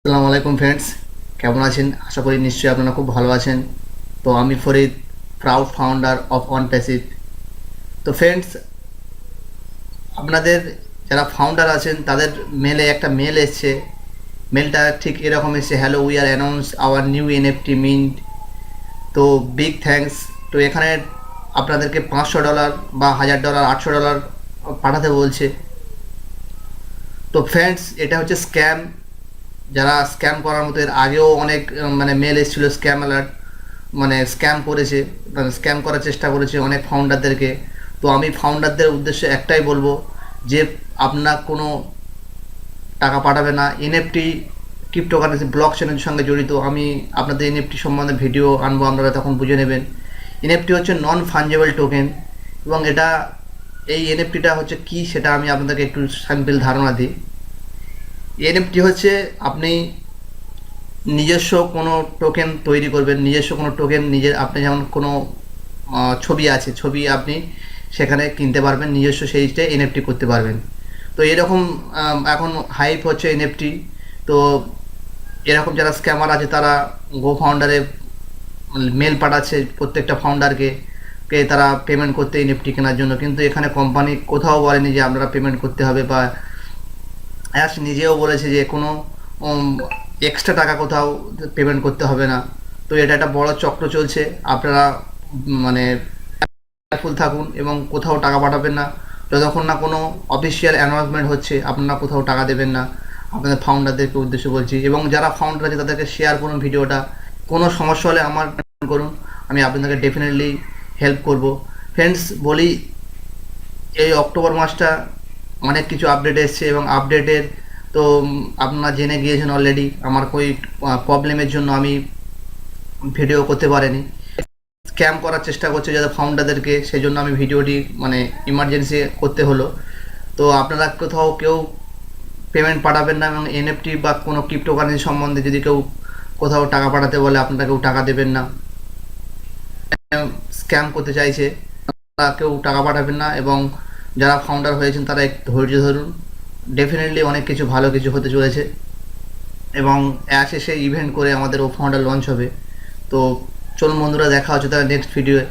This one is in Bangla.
আসসালামু আলাইকুম ফ্রেন্ডস, কেমন আছেন? আশা করি নিশ্চয়ই আপনারা খুব ভালো আছেন। তো আমি ফরিদ, প্রাউড ফাউন্ডার অফ অনপ্যাসিভ। তো ফ্রেন্ডস, আপনাদের যারা ফাউন্ডার আছেন তাদের মেলে একটা মেল এসছে। মেলটা ঠিক এরকম এসছে: hello, we are announce our new NFT mint. তো বিগ থ্যাঙ্কস। তো এখানে আপনাদেরকে $500 বা $1000, $800 পাঠাতে বলছে। তো ফ্রেন্ডস, এটা হচ্ছে স্ক্যাম। যারা স্ক্যাম করার মতো এর আগেও অনেক মানে মেল এসেছিলো স্ক্যাম অ্যালার্ট, মানে স্ক্যাম করেছে, মানে স্ক্যাম করার চেষ্টা করেছে অনেক ফাউন্ডারদেরকে। তো আমি ফাউন্ডারদের উদ্দেশ্যে একটাই বলবো যে আপনার কোনো টাকা পাঠাবে না। এনএফটি ক্রিপ্টোকারেন্সি ব্লক চেনের সঙ্গে জড়িত। আমি আপনাদের এনএফটি সম্বন্ধে ভিডিও আনবো, আপনারা তখন বুঝে নেবেন। এনএফটি হচ্ছে নন ফাঞ্জেবল টোকেন, এবং এটা এই এনএফটিটা হচ্ছে কি সেটা আমি আপনাদেরকে একটু স্যাম্পল ধারণা দিই। এনএফটি হচ্ছে আপনি নিজস্ব কোনো টোকেন তৈরি করবেন, নিজস্ব কোনো টোকেন নিজের, আপনি যেমন কোনো ছবি আছে, ছবি আপনি সেখানে কিনতে পারবেন, নিজস্ব সেইটা এনএফটি করতে পারবেন। তো এরকম এখন হাইপ হচ্ছে এনএফটি। তো এরকম যারা স্ক্যামার আছে তারা গো ফাউন্ডারে মেল পাঠাচ্ছে প্রত্যেকটা ফাউন্ডারকে, তারা পেমেন্ট করতে এনএফটি কেনার জন্য। কিন্তু এখানে কোম্পানি কোথাও বলেনি যে আপনারা পেমেন্ট করতে হবে, বা অ্যাশ নিজেও বলেছে যে কোনো এক্সট্রা টাকা কোথাও পেমেন্ট করতে হবে না। তো এটা একটা বড় চক্র চলছে। আপনারা মানে কেয়ারফুল থাকুন এবং কোথাও টাকা পাঠাবেন না যতক্ষণ না কোনো অফিসিয়াল অ্যানাউন্সমেন্ট হচ্ছে। আপনারা কোথাও টাকা দেবেন না, আপনাদের ফাউন্ডারদেরকে উদ্দেশ্য বলছি। এবং যারা ফাউন্ডার আছে তাদেরকে শেয়ার করুন ভিডিওটা। কোনো সমস্যা হলে আমার করুন, আমি আপনাদেরকে ডেফিনেটলি হেল্প করব। ফ্রেন্ডস, বলি এই অক্টোবর মাসটা অনেক কিছু আপডেট এসছে, এবং আপডেটের তো আপনারা জেনে গিয়েছেন অলরেডি। আমার કોઈ প্রবলেমের জন্য আমি ভিডিও করতে পারিনি, স্ক্যাম করার চেষ্টা করছে যাদের ফাউন্ডারদেরকে, সেই জন্য আমি ভিডিওটি মানে ইমার্জেন্সি করতে হলো। তো আপনারা কোথাও কেউ পেমেন্ট পাঠাবেন না, এবং এনএফটি বা কোনো ক্রিপ্টোকারেন্সি সম্বন্ধে যদি কেউ কোথাও টাকা পাঠাতে বলে আপনারা কেউ টাকা দেবেন না। স্ক্যাম করতে চাইছে, তারা কেউ টাকা পাঠাবেন না। এবং যারা ফাউন্ডার হয়েছেন তারা একটু ধৈর্য ধরুন, ডেফিনেটলি অনেক কিছু ভালো কিছু হতে চলেছে। এবং অ্যাশ এসে ইভেন্ট করে আমাদের ও ফাউন্ডার লঞ্চ হবে। তো চলুন বন্ধুরা, দেখা হচ্ছে তারা নেক্সট ভিডিওয়ে।